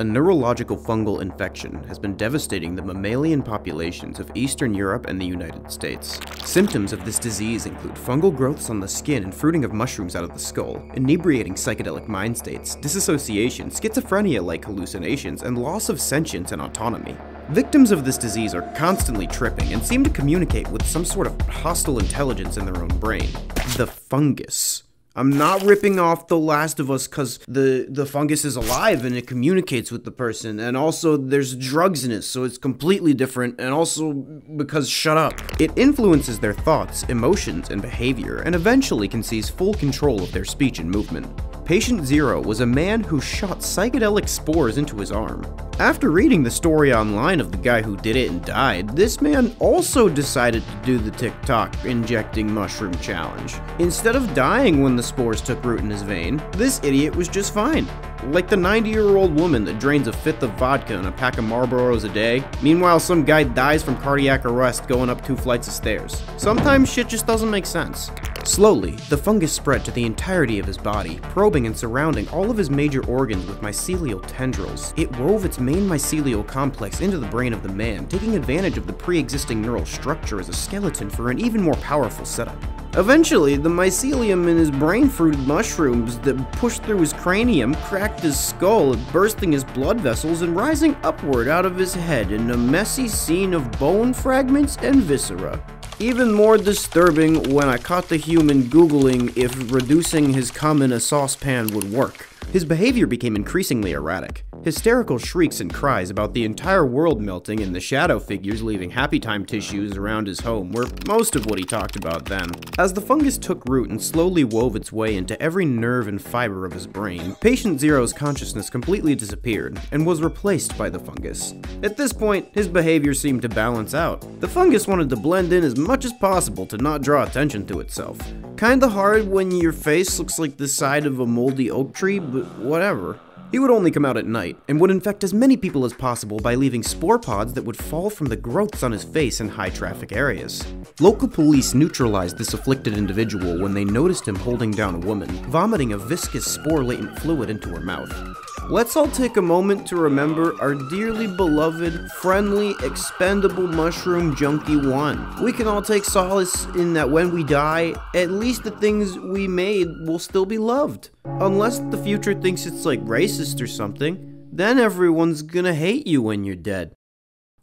A neurological fungal infection has been devastating the mammalian populations of Eastern Europe and the United States. Symptoms of this disease include fungal growths on the skin and fruiting of mushrooms out of the skull, inebriating psychedelic mind states, disassociation, schizophrenia-like hallucinations, and loss of sentience and autonomy. Victims of this disease are constantly tripping and seem to communicate with some sort of hostile intelligence in their own brain. The fungus. I'm not ripping off The Last of Us because the fungus is alive and it communicates with the person, and also there's drugs in it, so it's completely different, and also because shut up. It influences their thoughts, emotions, and behavior, and eventually can seize full control of their speech and movement. Patient Zero was a man who shot psychedelic spores into his arm. After reading the story online of the guy who did it and died, this man also decided to do the TikTok injecting mushroom challenge. Instead of dying when the spores took root in his vein, this idiot was just fine. Like the 90-year-old woman that drains a fifth of vodka and a pack of Marlboros a day. Meanwhile, some guy dies from cardiac arrest going up 2 flights of stairs. Sometimes shit just doesn't make sense. Slowly, the fungus spread to the entirety of his body, probing and surrounding all of his major organs with mycelial tendrils. It wove its main mycelial complex into the brain of the man, taking advantage of the pre-existing neural structure as a skeleton for an even more powerful setup. Eventually, the mycelium in his brain fruited mushrooms that pushed through his cranium, cracked his skull, bursting his blood vessels, and rising upward out of his head in a messy scene of bone fragments and viscera. Even more disturbing when I caught the human Googling if reducing his cum in a saucepan would work. His behavior became increasingly erratic. Hysterical shrieks and cries about the entire world melting and the shadow figures leaving happy time tissues around his home were most of what he talked about then. As the fungus took root and slowly wove its way into every nerve and fiber of his brain, Patient Zero's consciousness completely disappeared and was replaced by the fungus. At this point, his behavior seemed to balance out. The fungus wanted to blend in as much as possible to not draw attention to itself. Kinda hard when your face looks like the side of a moldy oak tree, but whatever. He would only come out at night, and would infect as many people as possible by leaving spore pods that would fall from the growths on his face in high-traffic areas. Local police neutralized this afflicted individual when they noticed him holding down a woman, vomiting a viscous spore-latent fluid into her mouth. Let's all take a moment to remember our dearly beloved, friendly, expendable mushroom junkie one. We can all take solace in that when we die, at least the things we made will still be loved. Unless the future thinks it's like racist or something, then everyone's gonna hate you when you're dead.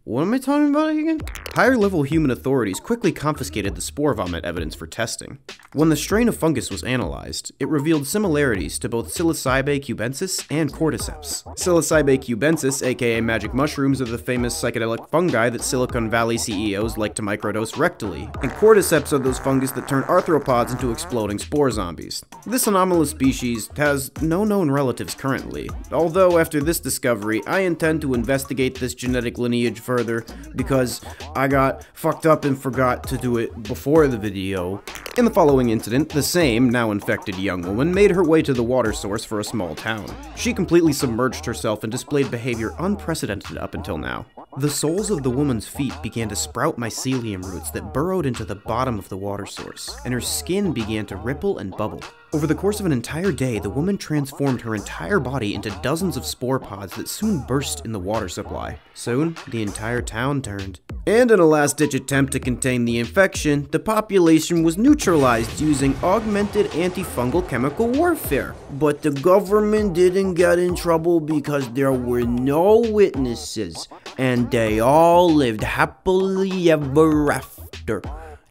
What am I talking about again? Higher-level human authorities quickly confiscated the spore vomit evidence for testing. When the strain of fungus was analyzed, it revealed similarities to both Psilocybe cubensis and cordyceps. Psilocybe cubensis, aka magic mushrooms, are the famous psychedelic fungi that Silicon Valley CEOs like to microdose rectally, and cordyceps are those fungus that turn arthropods into exploding spore zombies. This anomalous species has no known relatives currently, although after this discovery, I intend to investigate this genetic lineage further because I got fucked up and forgot to do it before the video. In the following incident, the same, now infected young woman made her way to the water source for a small town. She completely submerged herself and displayed behavior unprecedented up until now. The soles of the woman's feet began to sprout mycelium roots that burrowed into the bottom of the water source, and her skin began to ripple and bubble. Over the course of an entire day, the woman transformed her entire body into dozens of spore pods that soon burst in the water supply. Soon, the entire town turned. And in a last-ditch attempt to contain the infection, the population was neutralized using augmented antifungal chemical warfare. But the government didn't get in trouble because there were no witnesses, and they all lived happily ever after.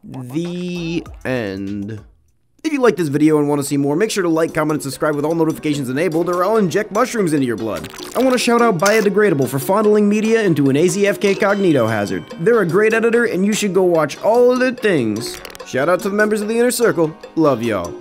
The end. If you like this video and want to see more, make sure to like, comment, and subscribe with all notifications enabled, or I'll inject mushrooms into your blood. I want to shout out Biodegradable for fondling media into an AzFk cognito hazard. They're a great editor, and you should go watch all of their things. Shout out to the members of the Inner Circle. Love y'all.